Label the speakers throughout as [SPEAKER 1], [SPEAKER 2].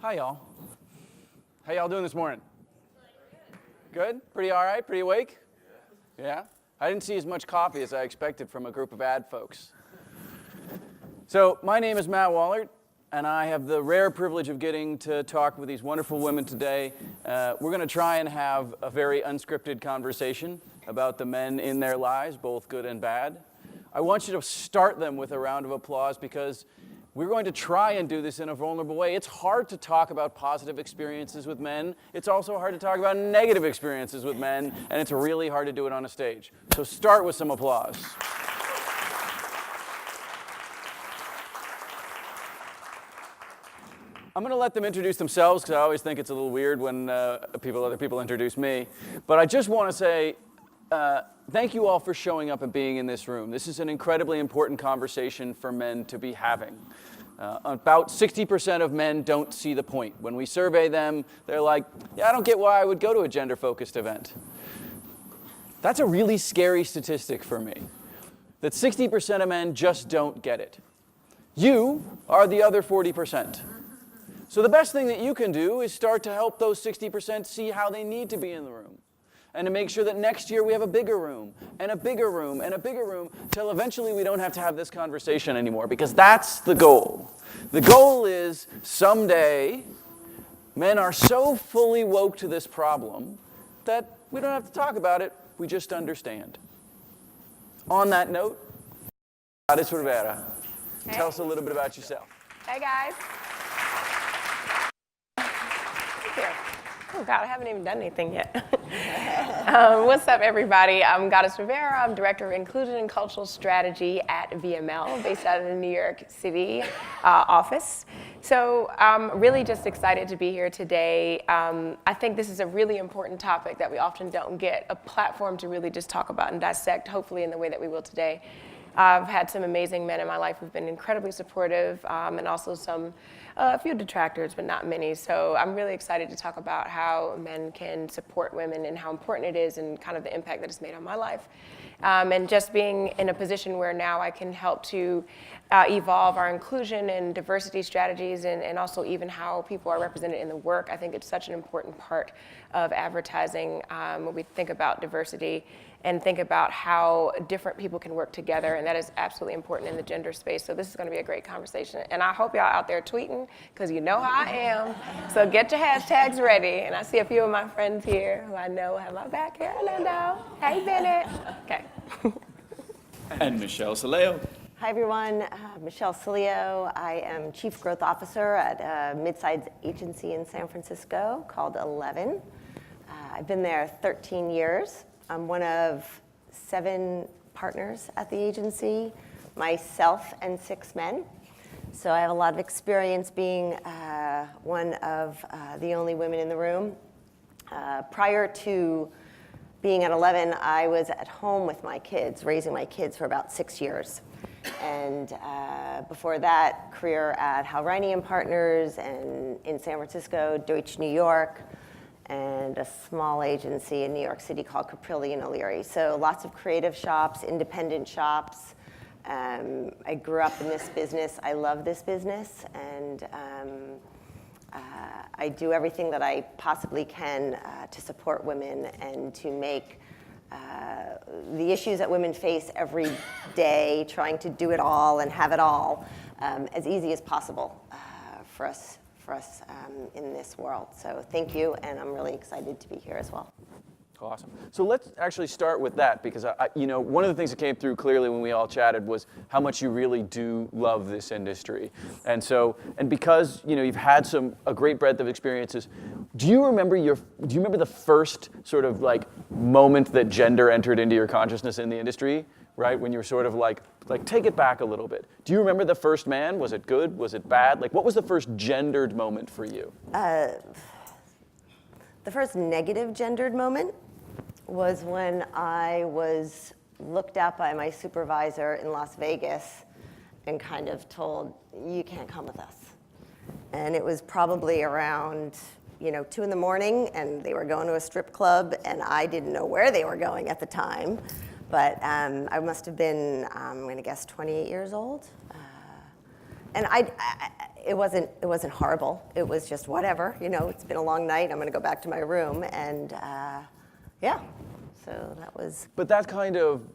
[SPEAKER 1] Hi, y'all. How y'all doing this morning? Good? Pretty all right? Pretty awake? Yeah? I didn't see as much coffee as I expected from a group of ad folks. So, my name is Matt Wallert, and I have the rare privilege of getting to talk with these wonderful women today. We're going to try and have a very unscripted conversation about the men in their lives, both good and bad. I want you to start them with a round of applause because we're going to try and do this in a vulnerable way. It's hard to talk about positive experiences with men. It's also hard to talk about negative experiences with men, and it's really hard to do it on a stage. So start with some applause. I'm going to let them introduce themselves because I always think it's a little weird when other people introduce me. But I just want to say thank you all for showing up and being in this room. This is an incredibly important conversation for men to be having. About 60% of men don't see the point. When we survey them, they're like, yeah, I don't get why I would go to a gender-focused event. That's a really scary statistic for me, that 60% of men just don't get it. You are the other 40%. So the best thing that you can do is start to help those 60% see how they need to be in the room. And to make sure that next year we have a bigger room, and a bigger room, and a bigger room, till eventually we don't have to have this conversation anymore, because that's the goal. The goal is someday men are so fully woke to this problem that we don't have to talk about it, we just understand. On that note, Threefifths.
[SPEAKER 2] Hey.
[SPEAKER 1] Tell us a little bit about yourself.
[SPEAKER 2] Hey, guys. Thank you. Oh, God, I haven't even done anything yet. What's up, everybody? I'm Goddess Rivera. I'm Director of Inclusion and Cultural Strategy at VML, based out of the New York City office. So I'm really just excited to be here today. I think this is a really important topic that we often don't get a platform to really just talk about and dissect, hopefully in the way that we will today. I've had some amazing men in my life who've been incredibly supportive, and also a few detractors, but not many. So I'm really excited to talk about how men can support women and how important it is and kind of the impact that it's made on my life. And just being in a position where now I can help to evolve our inclusion and diversity strategies and also even how people are represented in the work. I think it's such an important part of advertising when we think about diversity and think about how different people can work together, and that is absolutely important in the gender space. So this is gonna be a great conversation. And I hope y'all out there tweeting, because you know how I am. So get your hashtags ready. And I see a few of my friends here who I know have my back here. Hello. Hey, Bennett. Okay.
[SPEAKER 3] And Michelle Saleo.
[SPEAKER 4] Hi, everyone. Michelle Cilio. I am Chief Growth Officer at a mid-sized agency in San Francisco called 11. I've been there 13 years. I'm one of 7 partners at the agency, myself and 6 men. So I have a lot of experience being one of the only women in the room. Prior to being at 11, I was at home with my kids, raising my kids for about 6 years. And before that, career at Halrini and Partners and in San Francisco, Deutsch New York, and a small agency in New York City called Caprilli and O'Leary. So lots of creative shops, independent shops. I grew up in this business. I love this business, and I do everything that I possibly can to support women and to make the issues that women face every day, trying to do it all and have it all, as easy as possible for us in this world. So thank you, and I'm really excited to be here as well.
[SPEAKER 1] Awesome. So let's actually start with that, because one of the things that came through clearly when we all chatted was how much you really do love this industry. And because you've had a great breadth of experiences, do you remember the first sort of like moment that gender entered into your consciousness in the industry? Right, when you were sort of like take it back a little bit. Do you remember the first man? Was it good? Was it bad? Like, what was the first gendered moment for you?
[SPEAKER 4] The first negative gendered moment was when I was looked at by my supervisor in Las Vegas and kind of told, you can't come with us. And it was probably around 2 in the morning, and they were going to a strip club, and I didn't know where they were going at the time. But I must have been, I'm going to guess, 28 years old. And it wasn't horrible. It was just whatever, it's been a long night. I'm going to go back to my room. And yeah, so that was.
[SPEAKER 1] But that kind of,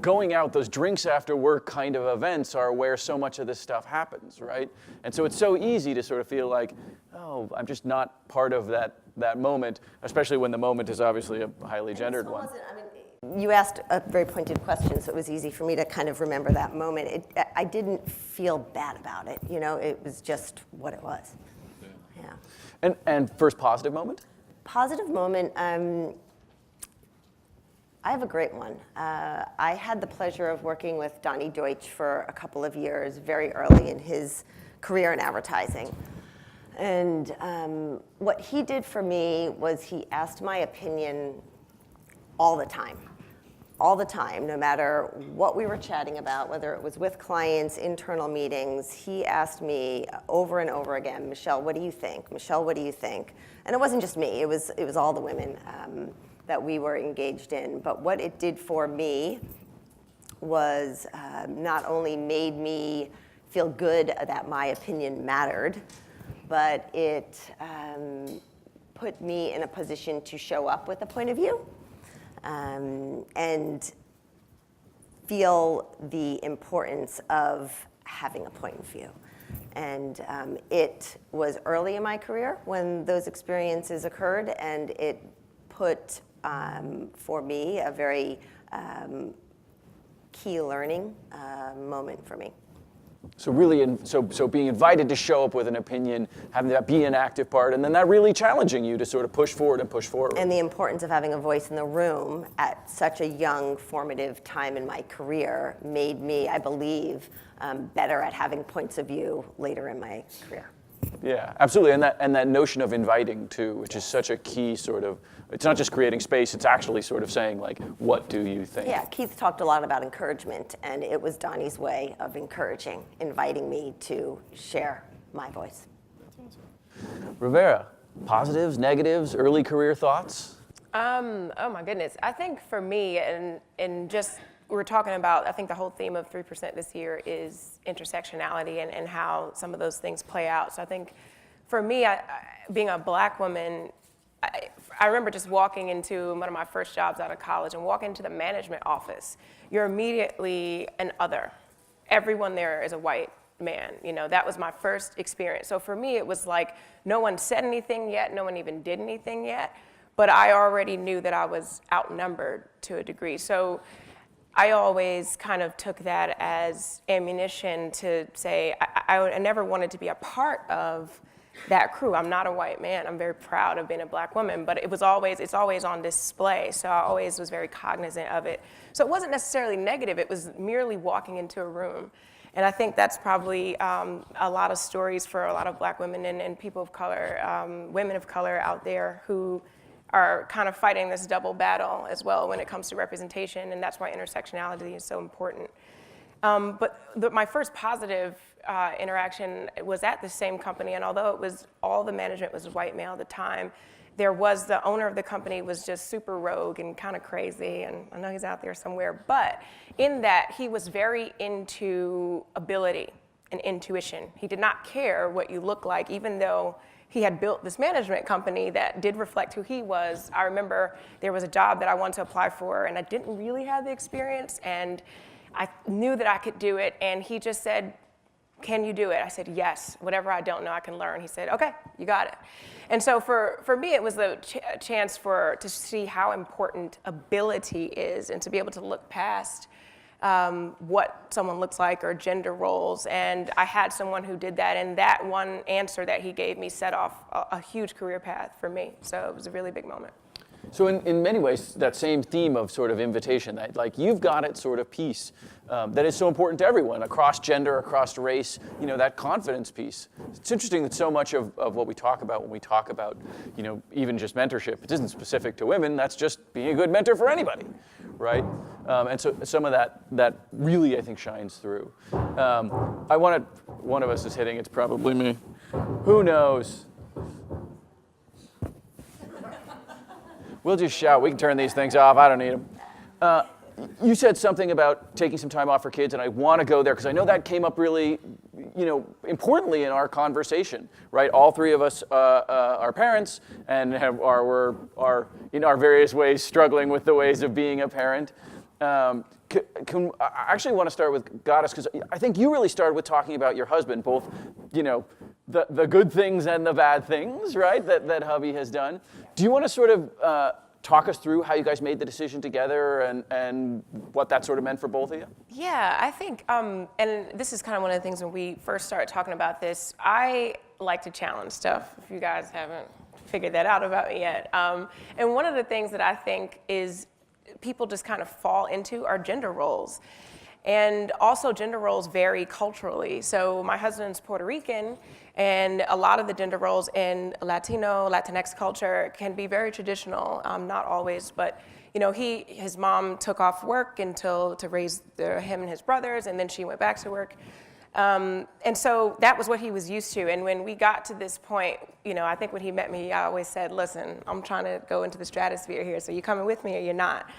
[SPEAKER 1] going out, those drinks after work kind of events are where so much of this stuff happens, right? And so it's so easy to sort of feel like, oh, I'm just not part of that moment, especially when the moment is obviously a highly gendered one.
[SPEAKER 4] You asked a very pointed question, so it was easy for me to kind of remember that moment. I didn't feel bad about it, it was just what it was. Yeah.
[SPEAKER 1] And first positive moment?
[SPEAKER 4] Positive moment, I have a great one. I had the pleasure of working with Donnie Deutsch for a couple of years, very early in his career in advertising. And what he did for me was he asked my opinion all the time, no matter what we were chatting about, whether it was with clients, internal meetings. He asked me over and over again, Michelle, what do you think? Michelle, what do you think? And it wasn't just me, it was all the women that we were engaged in. But what it did for me was not only made me feel good that my opinion mattered, but it put me in a position to show up with a point of view and feel the importance of having a point of view. And it was early in my career when those experiences occurred, and it put, for me, a very key learning moment for me.
[SPEAKER 1] So really, so being invited to show up with an opinion, having that be an active part, and then that really challenging you to sort of push forward.
[SPEAKER 4] And the importance of having a voice in the room at such a young, formative time in my career made me, I believe, better at having points of view later in my career.
[SPEAKER 1] Yeah, absolutely, and that notion of inviting too, which is such a key sort of. It's not just creating space; it's actually sort of saying like, "What do you think?"
[SPEAKER 4] Yeah, Keith talked a lot about encouragement, and it was Donnie's way of encouraging, inviting me to share my voice.
[SPEAKER 1] Rivera, positives, negatives, early career thoughts?
[SPEAKER 2] Oh my goodness, I think for me, and just we're talking about, I think the whole theme of 3% this year is intersectionality and how some of those things play out. So I think for me, being a Black woman, I remember just walking into one of my first jobs out of college and walking into the management office. You're immediately an other. Everyone there is a white man. That was my first experience. So for me, it was like no one said anything yet, no one even did anything yet, but I already knew that I was outnumbered to a degree. So I always kind of took that as ammunition to say I never wanted to be a part of that crew. I'm not a white man. I'm very proud of being a Black woman, but it's always on display. So I always was very cognizant of it. So it wasn't necessarily negative. It was merely walking into a room. And I think that's probably a lot of stories for a lot of Black women and people of color, women of color out there who are kind of fighting this double battle as well when it comes to representation, and that's why intersectionality is so important. But my first positive interaction was at the same company, and although all the management was white male at the time, the owner of the company was just super rogue and kind of crazy, and I know he's out there somewhere, but in that he was very into ability and intuition. He did not care what you look like, even though he had built this management company that did reflect who he was. I remember there was a job that I wanted to apply for, and I didn't really have the experience, and I knew that I could do it, and he just said, can you do it? I said, yes. Whatever I don't know, I can learn. He said, okay, you got it. And so for me, it was the chance to see how important ability is and to be able to look past what someone looks like or gender roles. And I had someone who did that, and that one answer that he gave me set off a huge career path for me. So it was a really big moment.
[SPEAKER 1] So in many ways, that same theme of sort of invitation, that like you've got it sort of piece that is so important to everyone, across gender, across race, that confidence piece. It's interesting that so much of what we talk about when we talk about, even just mentorship, it isn't specific to women, that's just being a good mentor for anybody, right? And so some of that really, I think, shines through. One of us is hitting, it's probably me. Who knows? We'll just shout. We can turn these things off. I don't need them. You said something about taking some time off for kids, and I want to go there because I know that came up really, importantly in our conversation, right? All three of us are parents and are in our various ways struggling with the ways of being a parent. I actually want to start with Goddess, because I think you really started with talking about your husband, both, the good things and the bad things, right, that hubby has done. Do you want to sort of talk us through how you guys made the decision together and what that sort of meant for both of you?
[SPEAKER 2] Yeah, I think, and this is kind of one of the things when we first started talking about this, I like to challenge stuff, if you guys haven't figured that out about me yet. And one of the things that I think is people just kind of fall into are gender roles. And also gender roles vary culturally. So my husband's Puerto Rican, and a lot of the gender roles in Latinx culture can be very traditional, not always, but his mom took off work to raise him and his brothers, and then she went back to work. And so that was what he was used to. And when we got to this point, I think when he met me, I always said, listen, I'm trying to go into the stratosphere here, so you coming with me or you're not?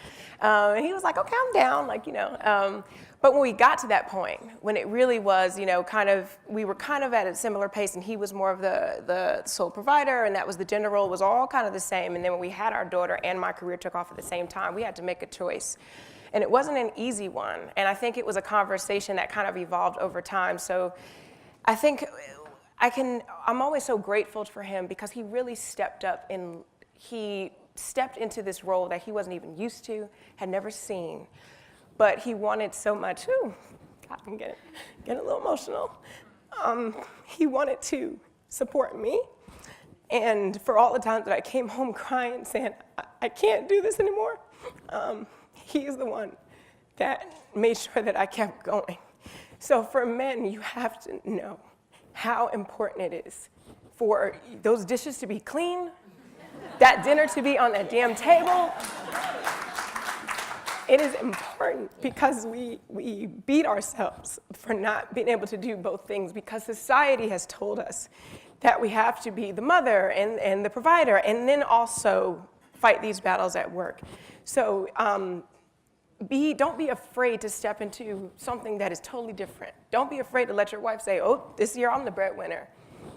[SPEAKER 2] And he was like, okay, I'm down, But when we got to that point, when it really was, we were kind of at a similar pace, and he was more of the sole provider, and that was the gender role was all kind of the same. And then when we had our daughter and my career took off at the same time, we had to make a choice. And it wasn't an easy one. And I think it was a conversation that kind of evolved over time. So I think I'm always so grateful for him, because he really stepped up and he stepped into this role that he wasn't even used to, had never seen. But he wanted so much, God, I'm getting a little emotional. He wanted to support me. And for all the times that I came home crying, saying, I can't do this anymore, he is the one that made sure that I kept going. So for men, you have to know how important it is for those dishes to be clean, that dinner to be on that damn table. It is important, because we beat ourselves for not being able to do both things, because society has told us that we have to be the mother and the provider, and then also fight these battles at work. So don't be afraid to step into something that is totally different. Don't be afraid to let your wife say, oh, this year I'm the breadwinner.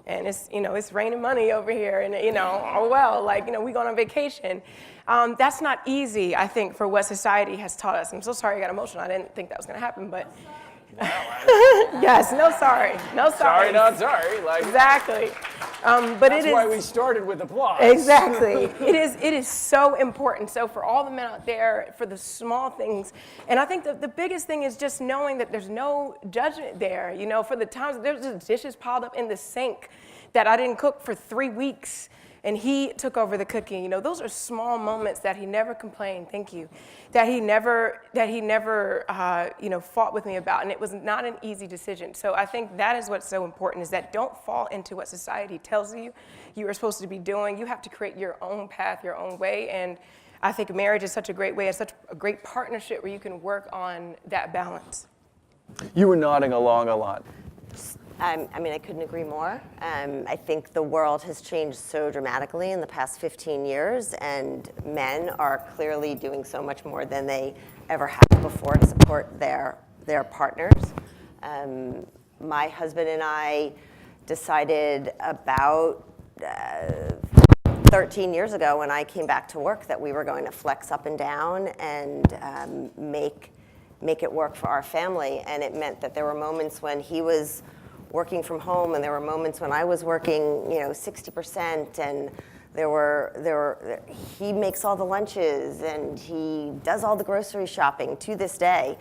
[SPEAKER 2] And it's raining money over here, and oh well, we going on vacation. That's not easy, I think, for what society has taught us. I'm so sorry I got emotional. I didn't think that was going to happen, but yes, no sorry.
[SPEAKER 1] Sorry, not sorry.
[SPEAKER 2] Exactly. But
[SPEAKER 1] that's why we started with applause.
[SPEAKER 2] Exactly. It is so important. So for all the men out there, for the small things, and I think the biggest thing is just knowing that there's no judgment there. For the times there's just dishes piled up in the sink that I didn't cook for 3 weeks, and he took over the cooking. Those are small moments that he never complained. Thank you. That he never fought with me about, and it was not an easy decision. So I think that is what's so important, is that don't fall into what society tells you are supposed to be doing. You have to create your own path, your own way, and I think marriage is such a great way. It's such a great partnership where you can work on that balance.
[SPEAKER 1] You were nodding along a lot.
[SPEAKER 4] I couldn't agree more. I think the world has changed so dramatically in the past 15 years, and men are clearly doing so much more than they ever have before to support their partners. My husband and I decided about 13 years ago, when I came back to work, that we were going to flex up and down and make it work for our family. And it meant that there were moments when he was working from home, and there were moments when I was working, 60%, and he makes all the lunches, and he does all the grocery shopping to this day.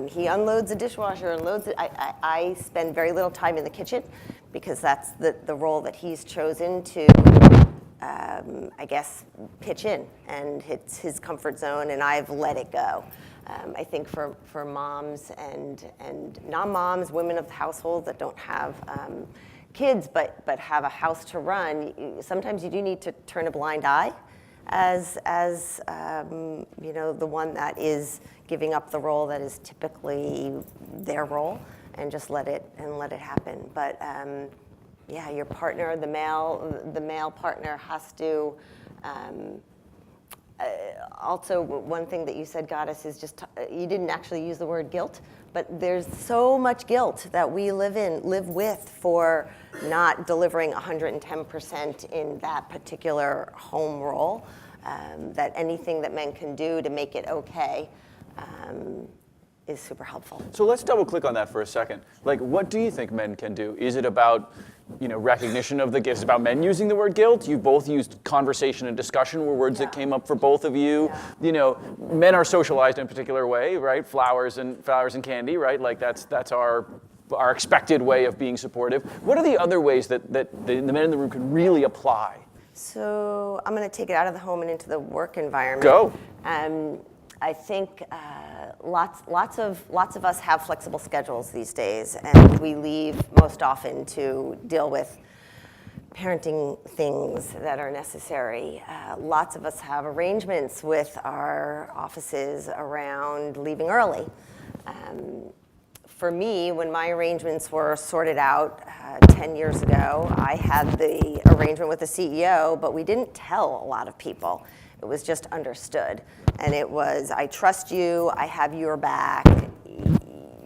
[SPEAKER 4] He unloads the dishwasher and loads it. I spend very little time in the kitchen, because that's the role that he's chosen to, pitch in, and it's his comfort zone, and I've let it go. I think for moms and non-moms, women of the household that don't have kids but have a house to run, sometimes you do need to turn a blind eye as the one that is giving up the role that is typically their role, and just let it happen. But your partner, the male partner, has to also one thing that you said, Goddess, is just, you didn't actually use the word guilt, but there's so much guilt that we live with for not delivering 110% in that particular home role, that anything that men can do to make it okay is super helpful.
[SPEAKER 1] So let's double click on that for a second. Like, what do you think men can do? Is it about, recognition of the gifts? Is it about men using the word guilt? You both used conversation and discussion were words that came up for both of you.
[SPEAKER 4] Yeah.
[SPEAKER 1] Men are socialized in a particular way, right? Flowers and candy, right? Like that's our expected way of being supportive. What are the other ways that the men in the room can really apply?
[SPEAKER 4] So I'm going to take it out of the home and into the work environment.
[SPEAKER 1] Go.
[SPEAKER 4] I think lots of us have flexible schedules these days, and we leave most often to deal with parenting things that are necessary. Lots of us have arrangements with our offices around leaving early. For me, when my arrangements were sorted out 10 years ago, I had the arrangement with the CEO, but we didn't tell a lot of people. It was just understood. And it was, I trust you, I have your back,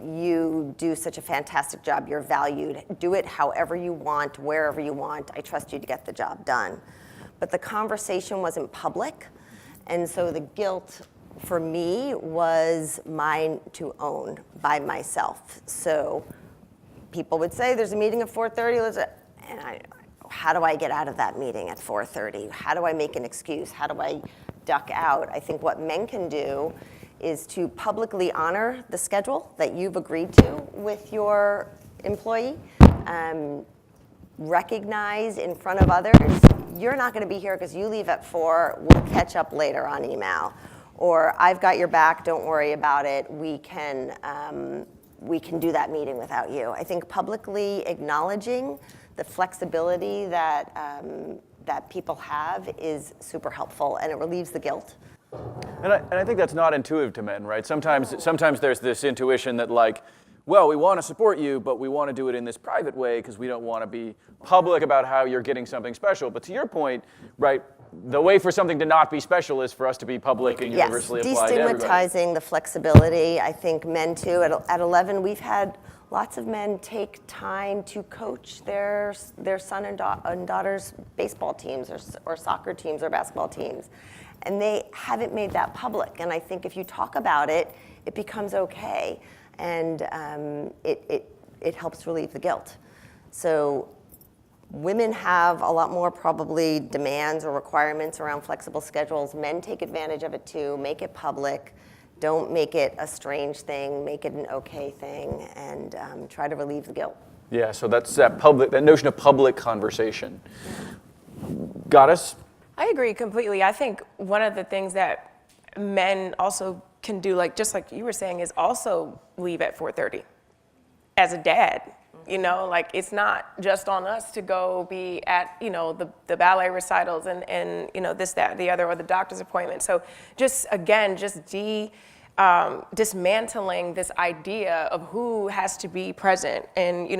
[SPEAKER 4] you do such a fantastic job, you're valued, do it however you want, wherever you want, I trust you to get the job done. But the conversation wasn't public, and so the guilt for me was mine to own by myself. So people would say, there's a meeting at 4:30, and how do I get out of that meeting at 4:30? How do I make an excuse? How do I duck out? I think what men can do is to publicly honor the schedule that you've agreed to with your employee. Recognize in front of others, you're not going to be here because you leave at 4, we'll catch up later on email. Or I've got your back, don't worry about it, we can do that meeting without you. I think publicly acknowledging the flexibility that people have is super helpful, and it relieves the guilt.
[SPEAKER 1] And I think that's not intuitive to men, right? Sometimes there's this intuition that we want to support you, but we want to do it in this private way because we don't want to be public about how you're getting something special. But to your point, right, the way for something to not be special is for us to be public and universally applied to everybody.
[SPEAKER 4] Destigmatizing the flexibility. I think men too. At 11, we've had lots of men take time to coach their son and daughter's baseball teams or soccer teams or basketball teams. And they haven't made that public. And I think if you talk about it, it becomes okay. And it helps relieve the guilt. So women have a lot more probably demands or requirements around flexible schedules. Men take advantage of it too, make it public. Don't make it a strange thing, make it an okay thing, and try to relieve the guilt.
[SPEAKER 1] Yeah, so that's that notion of public conversation. Goddess?
[SPEAKER 2] I agree completely. I think one of the things that men also can do, just like you were saying, is also leave at 4:30 as a dad. It's not just on us to go be at, the ballet recitals and this, that, the other, or the doctor's appointment. So dismantling this idea of who has to be present and,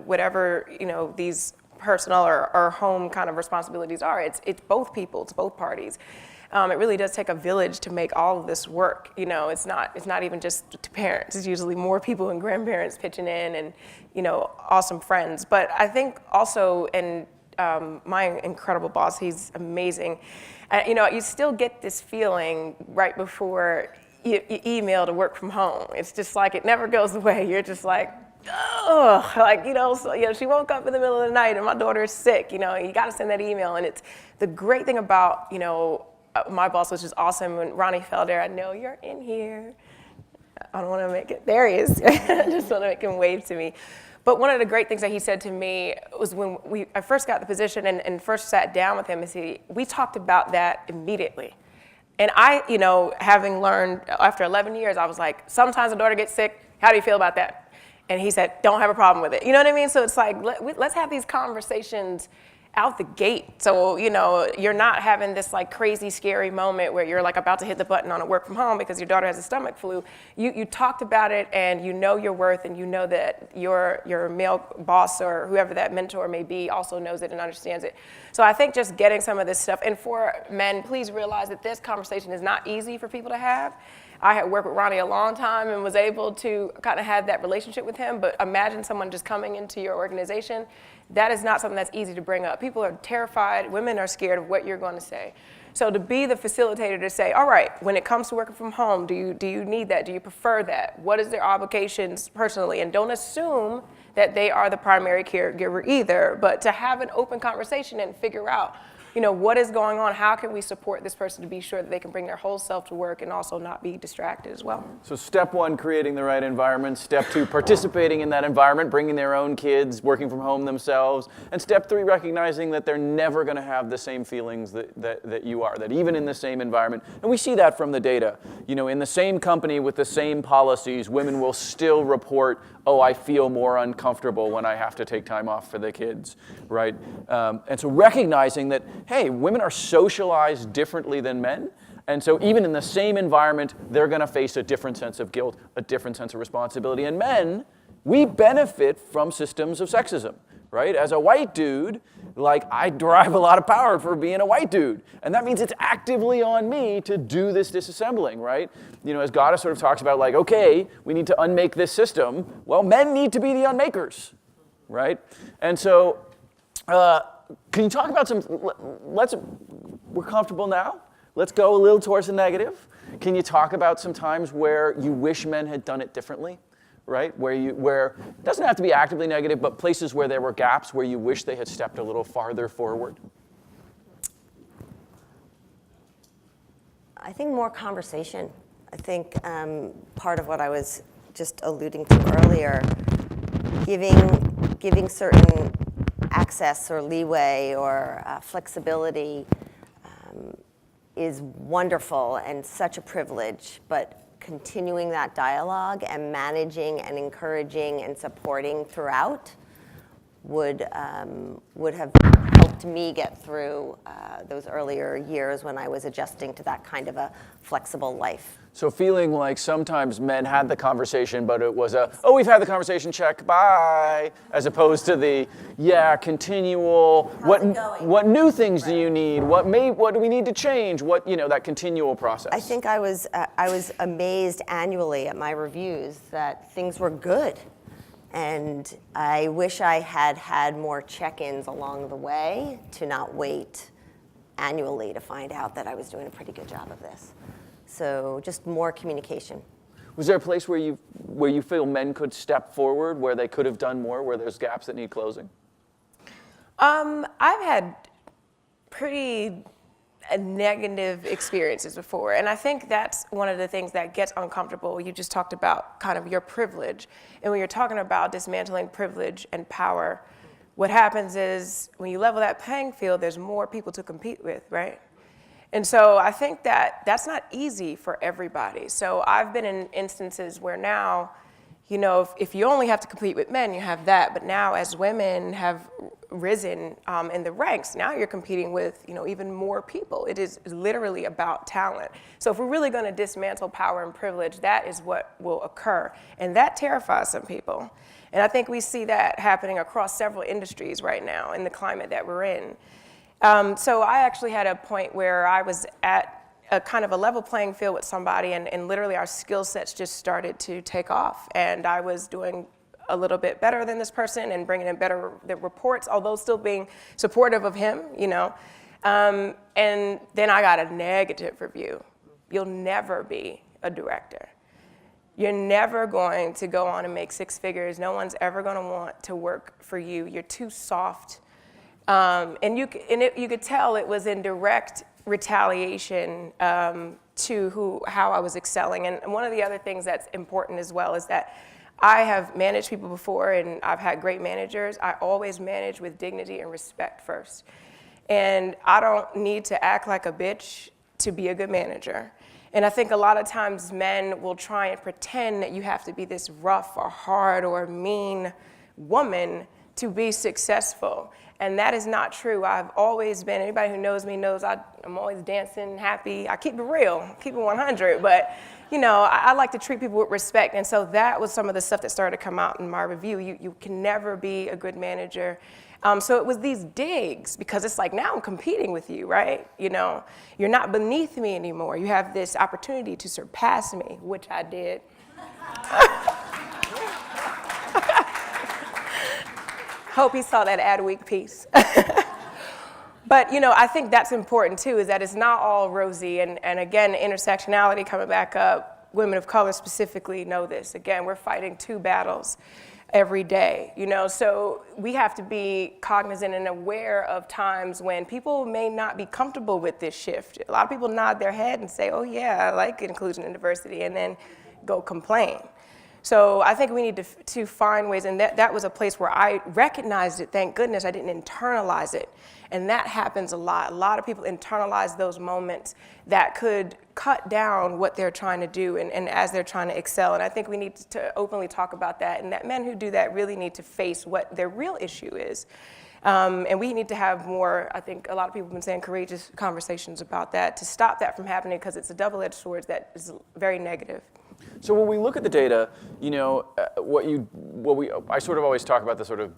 [SPEAKER 2] whatever, these personal or home kind of responsibilities are. It's both people, it's both parties. It really does take a village to make all of this work. It's not even just to parents. It's usually more people and grandparents pitching in and, awesome friends. But I think also, and my incredible boss, he's amazing. You still get this feeling right before you email to work from home. It's just like it never goes away. You're just like, oh, she woke up in the middle of the night and my daughter is sick. You got to send that email. And it's the great thing about, my boss, which is awesome, when Ronnie Felder, I know you're in here. I don't want to make it, there he is. I just want to make him wave to me. But one of the great things that he said to me was when I first got the position and first sat down with him, we talked about that immediately. And I, having learned after 11 years, I was like, sometimes a daughter gets sick, how do you feel about that? And he said, don't have a problem with it. You know what I mean? So it's like, let's have these conversations out the gate. So, you know, you're not having this like crazy, scary moment where you're like about to hit the button on a work from home because your daughter has a stomach flu. You talked about it and you know your worth and you know that your male boss or whoever that mentor may be also knows it and understands it. So I think just getting some of this stuff, and for men, please realize that this conversation is not easy for people to have. I had worked with Ronnie a long time and was able to kind of have that relationship with him, but imagine someone just coming into your organization. That is not something that's easy to bring up. People are terrified, women are scared of what you're going to say. So to be the facilitator to say, all right, when it comes to working from home, do you need that? Do you prefer that? What is their obligations personally? And don't assume that they are the primary caregiver either, but to have an open conversation and figure out, you know, what is going on? How can we support this person to be sure that they can bring their whole self to work and also not be distracted as well?
[SPEAKER 1] So step one, creating the right environment. Step two, participating in that environment, bringing their own kids, working from home themselves. And step three, recognizing that they're never going to have the same feelings that you are, that even in the same environment. And we see that from the data. You know, in the same company with the same policies, women will still report, oh, I feel more uncomfortable when I have to take time off for the kids, right? And so recognizing that, hey, women are socialized differently than men, and so even in the same environment, they're gonna face a different sense of guilt, a different sense of responsibility. And men, we benefit from systems of sexism, right? As a white dude, like, I derive a lot of power for being a white dude. And that means it's actively on me to do this disassembling, right? You know, as Gada sort of talks about, like, okay, we need to unmake this system. Well, men need to be the unmakers, right? And so, can you talk about we're comfortable now. Let's go a little towards the negative. Can you talk about some times where you wish men had done it differently? Right, where it doesn't have to be actively negative, but places where there were gaps where you wish they had stepped a little farther forward.
[SPEAKER 4] I think more conversation. I think part of what I was just alluding to earlier, giving certain access or leeway or flexibility is wonderful and such a privilege, but continuing that dialogue and managing and encouraging and supporting throughout would have helped me get through those earlier years when I was adjusting to that kind of a flexible life.
[SPEAKER 1] So feeling like sometimes men had the conversation, but it was we've had the conversation, check, bye, as opposed to the, continual, what new things do you need? What do we need to change? That continual process.
[SPEAKER 4] I think I was amazed annually at my reviews that things were good. And I wish I had had more check-ins along the way to not wait annually to find out that I was doing a pretty good job of this. So just more communication.
[SPEAKER 1] Was there a place where you feel men could step forward, where they could have done more, where there's gaps that need closing?
[SPEAKER 2] I've had pretty negative experiences before, and I think that's one of the things that gets uncomfortable. You just talked about kind of your privilege, and when you're talking about dismantling privilege and power, what happens is when you level that playing field, there's more people to compete with, right? And so I think that that's not easy for everybody. So I've been in instances where now, you know, if you only have to compete with men, you have that. But now as women have risen in the ranks, now you're competing with, even more people. It is literally about talent. So if we're really going to dismantle power and privilege, that is what will occur. And that terrifies some people. And I think we see that happening across several industries right now in the climate that we're in. So I actually had a point where I was at a kind of a level playing field with somebody, and literally our skill sets just started to take off. And I was doing a little bit better than this person and bringing in better reports, although still being supportive of him, And then I got a negative review. You'll never be a director. You're never going to go on and make six figures. No one's ever going to want to work for you. You're too soft. And you could tell it was in direct retaliation to how I was excelling. And one of the other things that's important as well is that I have managed people before, and I've had great managers. I always manage with dignity and respect first. And I don't need to act like a bitch to be a good manager. And I think a lot of times men will try and pretend that you have to be this rough or hard or mean woman to be successful. And that is not true. I've always been, anybody who knows me knows I'm always dancing, happy. I keep it real, keep it 100. But, you know, I like to treat people with respect. And so that was some of the stuff that started to come out in my review. You can never be a good manager. So it was these digs, because it's like, now I'm competing with you, right? You know, you're not beneath me anymore. You have this opportunity to surpass me, which I did. Hope he saw that Adweek piece. But, you know, I think that's important too, is that it's not all rosy. And again, intersectionality coming back up, women of color specifically know this. Again, we're fighting 2 battles every day, you know, so we have to be cognizant and aware of times when people may not be comfortable with this shift. A lot of people nod their head and say, oh yeah, I like inclusion and diversity, and then go complain. So I think we need to find ways, and that was a place where I recognized it, thank goodness I didn't internalize it. And that happens a lot. A lot of people internalize those moments that could cut down what they're trying to do and as they're trying to excel. And I think we need to openly talk about that, and that men who do that really need to face what their real issue is. And we need to have more, I think a lot of people have been saying, courageous conversations about that to stop that from happening, because it's a double-edged sword that is very negative.
[SPEAKER 1] So when we look at the data, you know, I sort of always talk about the sort of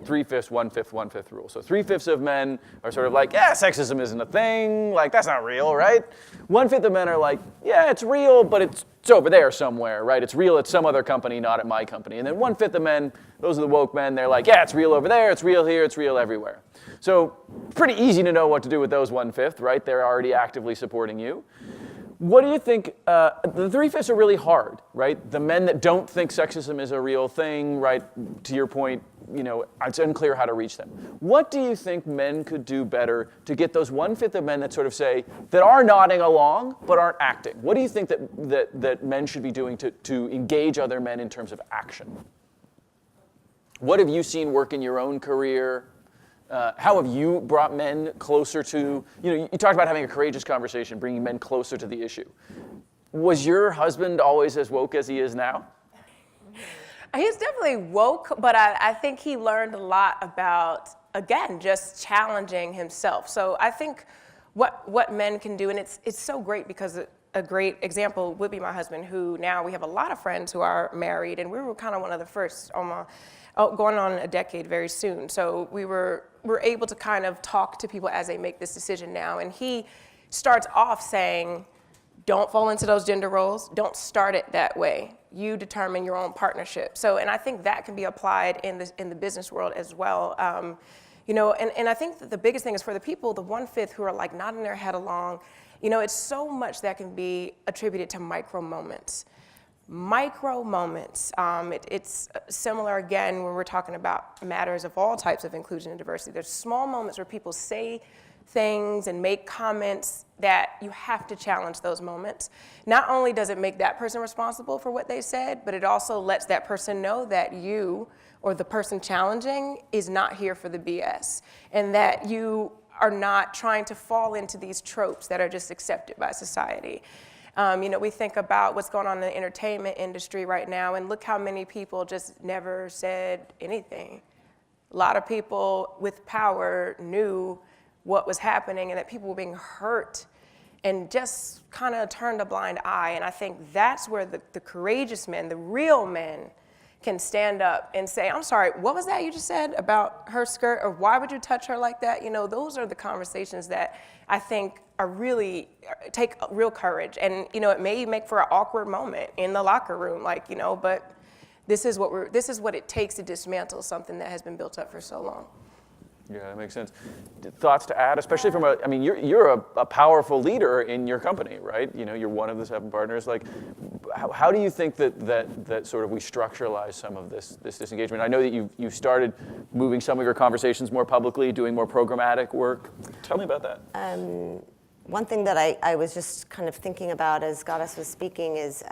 [SPEAKER 1] 3/5, 1/5, 1/5 rule. So 3/5 of men are sort of like, yeah, sexism isn't a thing, like that's not real, right? 1/5 of men are like, yeah, it's real, but it's over there somewhere, right? It's real at some other company, not at my company. And then 1/5 of men, those are the woke men, they're like, yeah, it's real over there, it's real here, it's real everywhere. So pretty easy to know what to do with those 1/5, right? They're already actively supporting you. What do you think, the 3/5 are really hard, right? The men that don't think sexism is a real thing, right, to your point, you know, it's unclear how to reach them. What do you think men could do better to get those 1/5 of men that sort of say, that are nodding along, but aren't acting? What do you think that men should be doing to engage other men in terms of action? What have you seen work in your own career? How have you brought men closer to, you know, you talked about having a courageous conversation, bringing men closer to the issue. Was your husband always as woke as he is now?
[SPEAKER 2] He's definitely woke, but I think he learned a lot about, again, just challenging himself. So I think what men can do, and it's so great because a great example would be my husband, who now we have a lot of friends who are married, and we were kind of one of the first, going on a decade very soon. So we're able to kind of talk to people as they make this decision now. And he starts off saying, don't fall into those gender roles. Don't start it that way. You determine your own partnership. So, and I think that can be applied in the business world as well. You know, and I think that the biggest thing is for the people, the 1/5 who are like nodding their head along, you know, it's so much that can be attributed to micro moments. Micro moments. It's similar again when we're talking about matters of all types of inclusion and diversity. There's small moments where people say things and make comments that you have to challenge those moments. Not only does it make that person responsible for what they said, but it also lets that person know that you or the person challenging is not here for the BS, and that you are not trying to fall into these tropes that are just accepted by society. You know, we think about what's going on in the entertainment industry right now, and look how many people just never said anything. A lot of people with power knew what was happening and that people were being hurt and just kind of turned a blind eye. And I think that's where the courageous men, the real men, can stand up and say, I'm sorry, what was that you just said about her skirt? Or why would you touch her like that? You know, those are the conversations that I think are really, take real courage. And, you know, it may make for an awkward moment in the locker room, like, you know, but this is what it takes to dismantle something that has been built up for so long.
[SPEAKER 1] Yeah, that makes sense. Thoughts to add, especially from I mean, you're a powerful leader in your company, right? You know, you're one of the 7 partners. Like, how do you think that sort of we structuralize some of this disengagement? I know that you've started moving some of your conversations more publicly, doing more programmatic work. Tell me about that.
[SPEAKER 4] One thing that I was just kind of thinking about as Goddess was speaking is,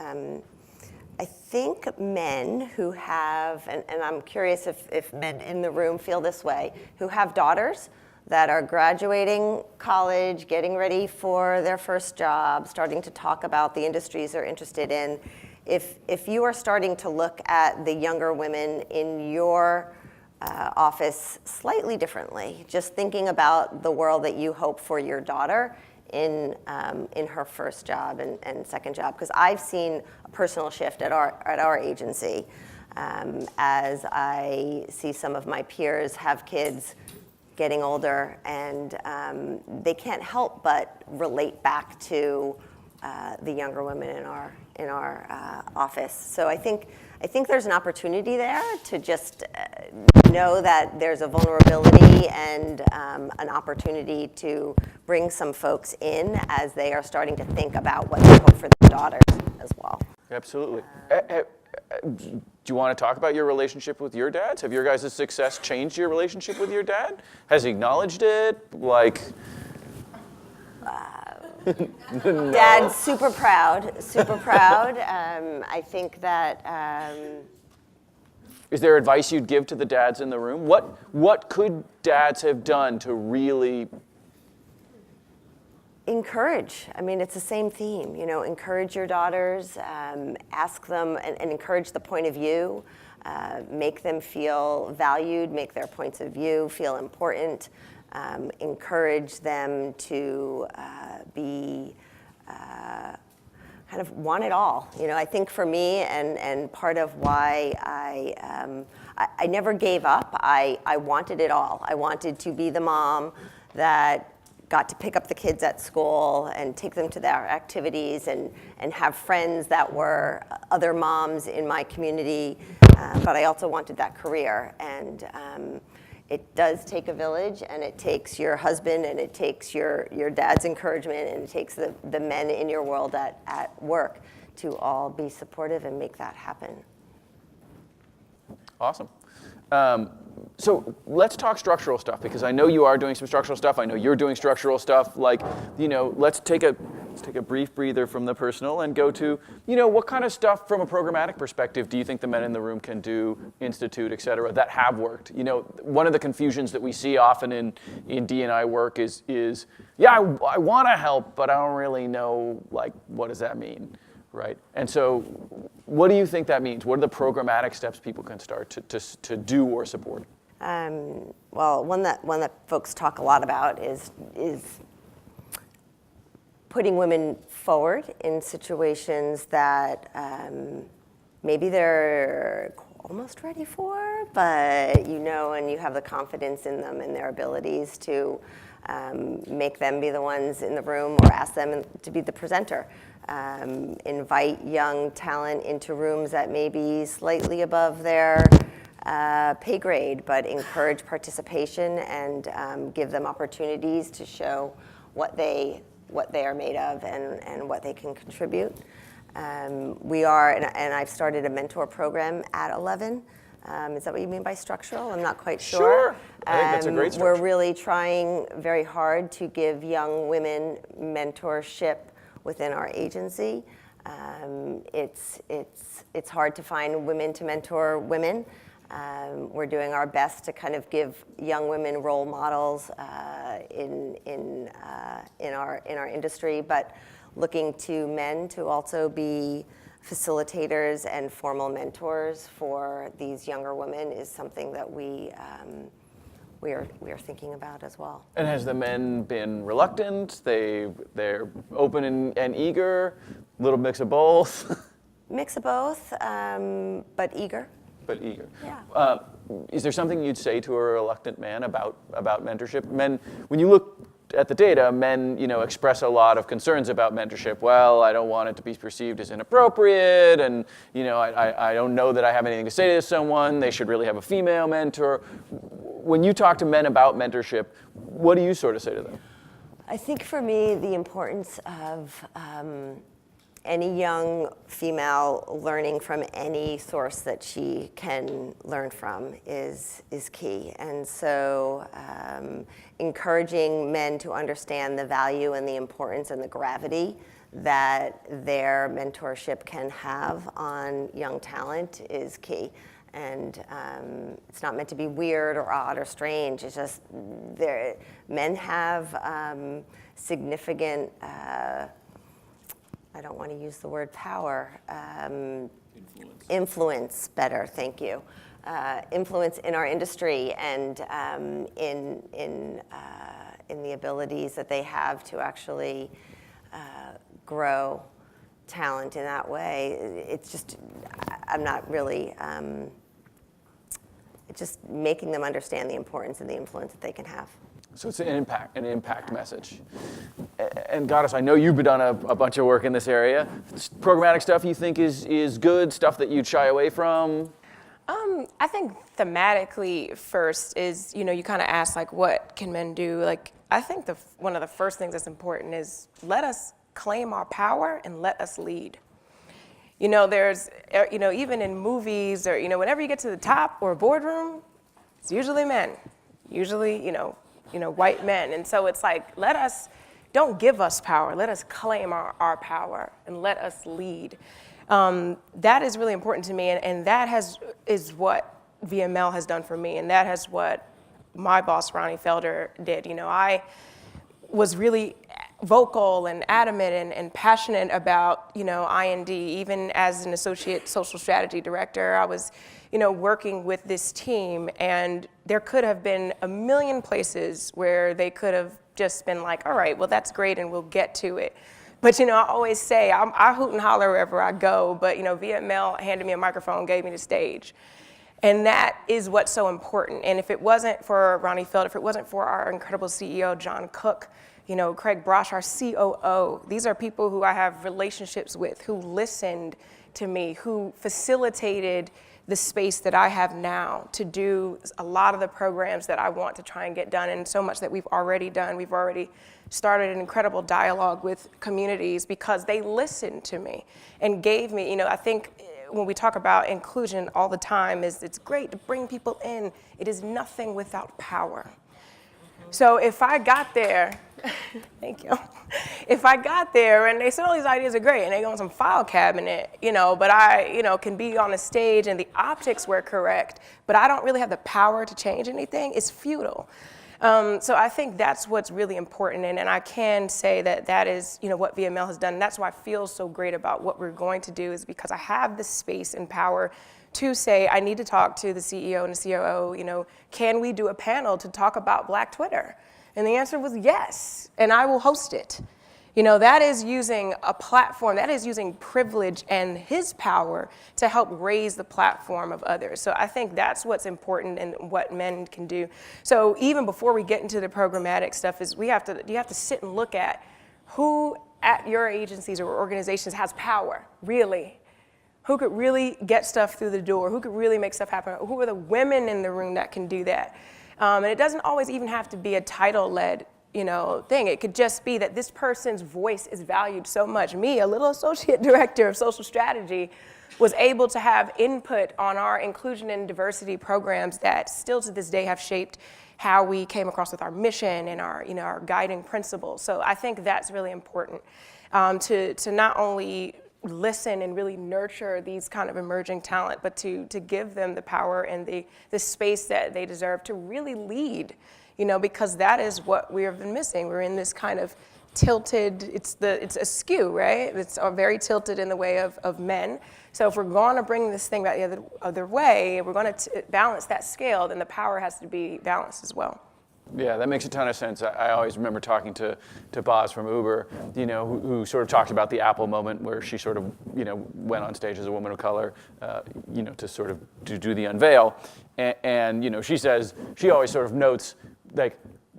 [SPEAKER 4] I think men who have, and I'm curious if men in the room feel this way, who have daughters that are graduating college, getting ready for their first job, starting to talk about the industries they're interested in, if you are starting to look at the younger women in your office slightly differently, just thinking about the world that you hope for your daughter in her first job and second job. Because I've seen a personal shift at our agency as I see some of my peers have kids getting older, and they can't help but relate back to the younger women in our office. So I think there's an opportunity there to just know that there's a vulnerability and an opportunity to bring some folks in as they are starting to think about what they hope for their daughters as well.
[SPEAKER 1] Absolutely. Do you want to talk about your relationship with your dads? Have your guys' success changed your relationship with your dad? Has he acknowledged it? Like...
[SPEAKER 4] No. Dad's super proud, super proud. I think that...
[SPEAKER 1] Is there advice you'd give to the dads in the room? What could dads have done to really...
[SPEAKER 4] Encourage. I mean, it's the same theme. Encourage your daughters, ask them, and encourage the point of view. Make them feel valued, make their points of view feel important. Encourage them to be kind of want it all. I think for me, and part of why I never gave up, I wanted it all. I wanted to be the mom that got to pick up the kids at school and take them to their activities and have friends that were other moms in my community, but I also wanted that career. And it does take a village, and it takes your husband, and it takes your dad's encouragement, and it takes the men in your world at work to all be supportive and make that happen.
[SPEAKER 1] Awesome. So let's talk structural stuff, because I know you are doing some structural stuff. I know you're doing structural stuff. Let's take a brief breather from the personal and go to, what kind of stuff from a programmatic perspective do you think the men in the room can do, institute, et cetera, that have worked? One of the confusions that we see often in D&I work is I want to help, but I don't really know, what does that mean, right? And so what do you think that means? What are the programmatic steps people can start to do or support?
[SPEAKER 4] Well, one that folks talk a lot about is putting women forward in situations that maybe they're almost ready for, but and you have the confidence in them and their abilities to make them be the ones in the room or ask them to be the presenter. Invite young talent into rooms that may be slightly above their pay grade, but encourage participation and give them opportunities to show what they are made of and what they can contribute. We are, and I've started a mentor program at 11. Is that what you mean by structural? I'm not quite sure.
[SPEAKER 1] Sure. I think that's a great structure.
[SPEAKER 4] We're really trying very hard to give young women mentorship within our agency. It's hard to find women to mentor women. We're doing our best to kind of give young women role models in our industry, but looking to men to also be facilitators and formal mentors for these younger women is something that we are thinking about as well.
[SPEAKER 1] And has the men been reluctant? They're open and eager? Little mix of both?
[SPEAKER 4] Mix of both, but eager.
[SPEAKER 1] But eager.
[SPEAKER 4] Yeah.
[SPEAKER 1] Is there something you'd say to a reluctant man about mentorship? Men, when you look at the data, men, express a lot of concerns about mentorship. Well, I don't want it to be perceived as inappropriate, and I don't know that I have anything to say to someone. They should really have a female mentor. When you talk to men about mentorship, what do you sort of say to them?
[SPEAKER 4] I think for me, the importance of any young female learning from any source that she can learn from is key. And so encouraging men to understand the value and the importance and the gravity that their mentorship can have on young talent is key. And it's not meant to be weird or odd or strange. It's just men have significant I don't want to use the word power, influence better, thank you. Influence in our industry and in the abilities that they have to actually grow talent in that way. It's just, I'm not really, it's just making them understand the importance and the influence that they can have.
[SPEAKER 1] So it's an impact message. And Goddess, I know you've done a bunch of work in this area. Programmatic stuff you think is good, stuff that you'd shy away from?
[SPEAKER 2] I think thematically first is, you kind of ask like, what can men do? Like, I think one of the first things that's important is let us claim our power and let us lead. There's, even in movies or, whenever you get to the top or a boardroom, it's usually men, usually, white men. And so it's like, don't give us power, let us claim our power and let us lead. That is really important to me, and that is what VML has done for me, and that has what my boss, Ronnie Felder, did. I was really vocal and adamant and passionate about, IND. Even as an associate social strategy director, I was, working with this team, and there could have been a million places where they could have just been like, all right, well, that's great, and we'll get to it. But, I always say, I hoot and holler wherever I go, but, VML handed me a microphone, gave me the stage. And that is what's so important. And if it wasn't for Ronnie Felder, if it wasn't for our incredible CEO, John Cook, Craig Brosh, our COO, these are people who I have relationships with, who listened to me, who facilitated the space that I have now to do a lot of the programs that I want to try and get done, and so much that we've already done. We've already started an incredible dialogue with communities because they listened to me and gave me, I think when we talk about inclusion all the time is it's great to bring people in. It is nothing without power. So if I got there, thank you. If I got there and they said all these ideas are great and they go in some file cabinet, but I, can be on a stage and the optics were correct, but I don't really have the power to change anything, it's futile. So I think that's what's really important, and I can say that is, what VML has done. And that's why I feel so great about what we're going to do, is because I have the space and power to say, I need to talk to the CEO and the COO, can we do a panel to talk about Black Twitter? And the answer was yes, and I will host it. That is using a platform, that is using privilege and his power to help raise the platform of others. So I think that's what's important and what men can do. So even before we get into the programmatic stuff, is you have to sit and look at who at your agencies or organizations has power, really. Who could really get stuff through the door? Who could really make stuff happen? Who are the women in the room that can do that? And it doesn't always even have to be a title-led thing. It could just be that this person's voice is valued so much. Me, a little associate director of social strategy, was able to have input on our inclusion and diversity programs that still to this day have shaped how we came across with our mission and our guiding principles. So I think that's really important, to not only listen and really nurture these kind of emerging talent, but to give them the power and the space that they deserve to really lead, because that is what we have been missing. We're in this kind of tilted, it's askew, right? It's very tilted in the way of men. So if we're going to bring this thing back the other way, we're going to balance that scale, then the power has to be balanced as well.
[SPEAKER 1] Yeah, that makes a ton of sense. I always remember talking to Boz from Uber, who sort of talked about the Apple moment where she sort of, went on stage as a woman of color, to sort of to do the unveil. And she says, she always sort of notes, like,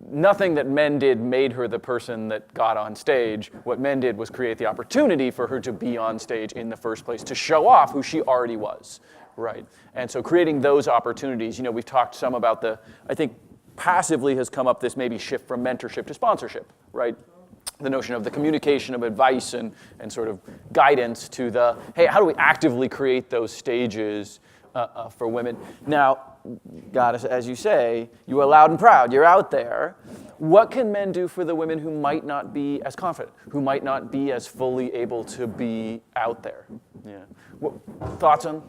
[SPEAKER 1] nothing that men did made her the person that got on stage. What men did was create the opportunity for her to be on stage in the first place, to show off who she already was, right? And so creating those opportunities, we've talked some about I think, passively has come up this maybe shift from mentorship to sponsorship, right? The notion of the communication of advice and sort of guidance to hey, how do we actively create those stages for women? Now, Goddess, as you say, you are loud and proud, you're out there. What can men do for the women who might not be as confident, who might not be as fully able to be out there? Yeah. Thoughts on?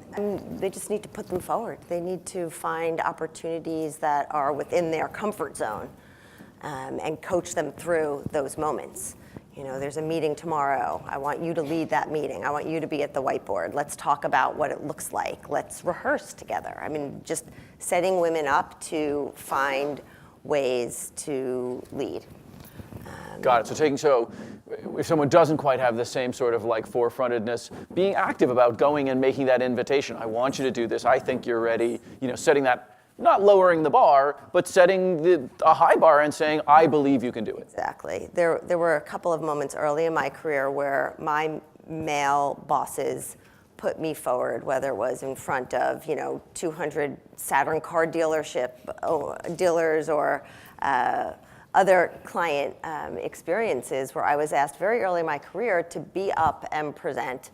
[SPEAKER 4] They just need to put them forward. They need to find opportunities that are within their comfort zone, and coach them through those moments. there's a meeting tomorrow. I want you to lead that meeting. I want you to be at the whiteboard. Let's talk about what it looks like. Let's rehearse together. I mean, just setting women up to find ways to lead.
[SPEAKER 1] Got it. So if someone doesn't quite have the same sort of like forefrontedness, being active about going and making that invitation. I want you to do this. I think you're ready. Setting that, not lowering the bar, but setting a high bar and saying, I believe you can do it.
[SPEAKER 4] Exactly. There were a couple of moments early in my career where my male bosses put me forward, whether it was in front of 200 Saturn car dealers or other client experiences, where I was asked very early in my career to be up and present,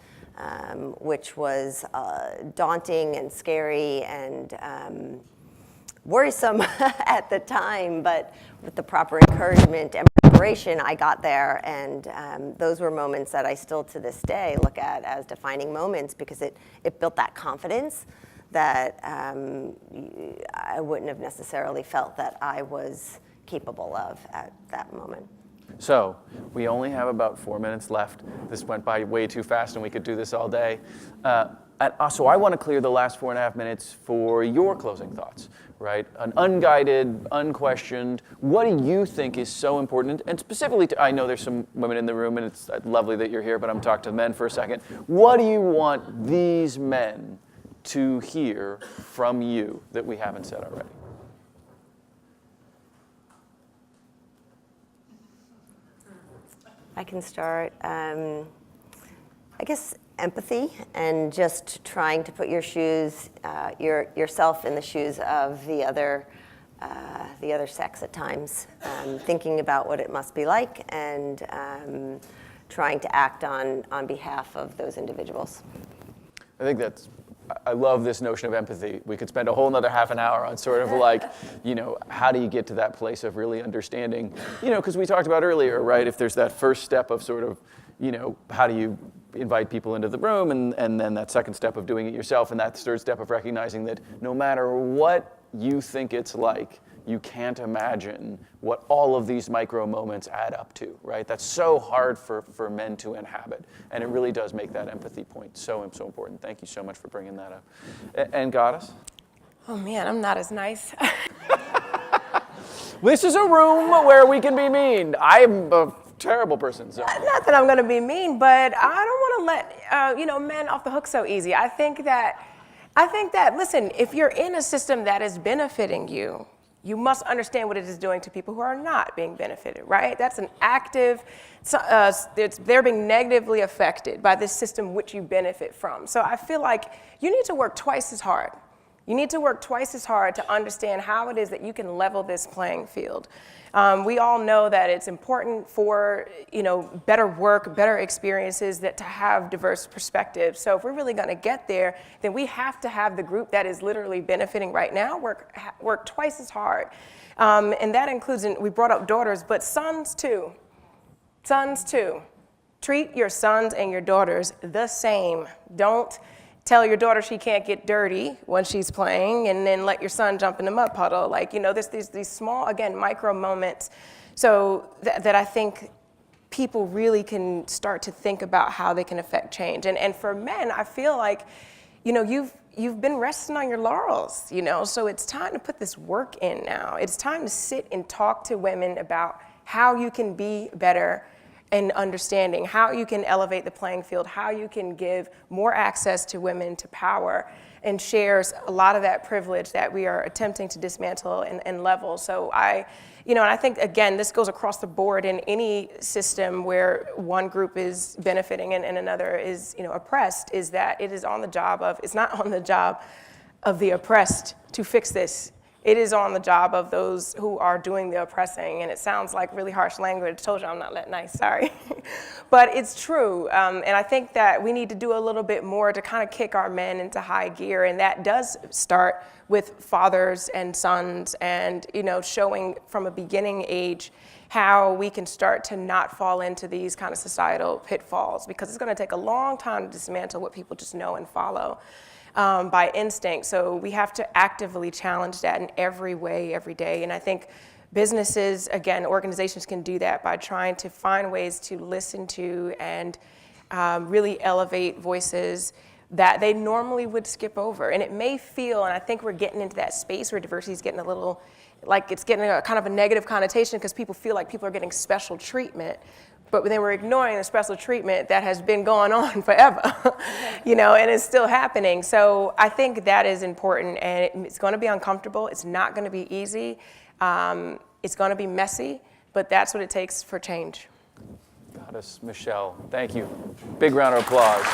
[SPEAKER 4] which was daunting and scary and worrisome at the time, but with the proper encouragement and preparation, I got there, and those were moments that I still to this day look at as defining moments, because it built that confidence that I wouldn't have necessarily felt that I was capable of at that moment.
[SPEAKER 1] So we only have about 4 minutes left. This went by way too fast, and we could do this all day. So I want to clear the last 4.5 minutes for your closing thoughts, right? An unguided, unquestioned, what do you think is so important? And specifically, I know there's some women in the room, and it's lovely that you're here, but I'm talking to men for a second. What do you want these men to hear from you that we haven't said already?
[SPEAKER 4] I can start. I guess empathy, and just trying to put yourself in the shoes of the other sex at times, thinking about what it must be like, and trying to act on behalf of those individuals.
[SPEAKER 1] I love this notion of empathy. We could spend a whole nother half an hour on sort of like, how do you get to that place of really understanding, because we talked about earlier, right? If there's that first step of sort of, how do you invite people into the room, and then that second step of doing it yourself, and that third step of recognizing that no matter what you think it's like, you can't imagine what all of these micro moments add up to, right? That's so hard for men to inhabit, and it really does make that empathy point so important. Thank you so much for bringing that up. And Goddess?
[SPEAKER 2] Oh man, I'm not as nice.
[SPEAKER 1] This is a room where we can be mean. I'm a terrible person, so.
[SPEAKER 2] Not that I'm going to be mean, but I don't want to let men off the hook so easy. I think that listen, if you're in a system that is benefiting you, you must understand what it is doing to people who are not being benefited, right? That's an active, they're being negatively affected by this system which you benefit from. So I feel like you need to work twice as hard. You need to work twice as hard to understand how it is that you can level this playing field. We all know that it's important for better work, better experiences, that to have diverse perspectives. So if we're really going to get there, then we have to have the group that is literally benefiting right now work twice as hard, and that includes. We brought up daughters, but sons too. Sons too. Treat your sons and your daughters the same. Don't tell your daughter she can't get dirty when she's playing, and then let your son jump in the mud puddle. There's these small, again, micro moments, so that I think people really can start to think about how they can affect change. And for men, I feel like, you've been resting on your laurels, so it's time to put this work in now. It's time to sit and talk to women about how you can be better and understanding, how you can elevate the playing field, how you can give more access to women to power, and shares a lot of that privilege that we are attempting to dismantle and level. So I think, again, this goes across the board in any system where one group is benefiting and another is, oppressed, is that it's not on the job of the oppressed to fix this. It is on the job of those who are doing the oppressing, and it sounds like really harsh language. I told you I'm not that nice, sorry. But it's true, and I think that we need to do a little bit more to kind of kick our men into high gear, and that does start with fathers and sons, and showing from a beginning age how we can start to not fall into these kind of societal pitfalls, because it's going to take a long time to dismantle what people just know and follow by instinct. So we have to actively challenge that in every way, every day. And I think businesses, again, organizations can do that by trying to find ways to listen to and really elevate voices that they normally would skip over. And it may feel, and I think we're getting into that space where diversity is getting a little, like it's getting a kind of a negative connotation because people feel like people are getting special treatment. But then we're ignoring the special treatment that has been going on forever, you know, and it's still happening. So I think that is important, and it's going to be uncomfortable. It's not going to be easy. It's going to be messy, but that's what it takes for change.
[SPEAKER 1] Goddess Michelle, thank you. Big round of applause.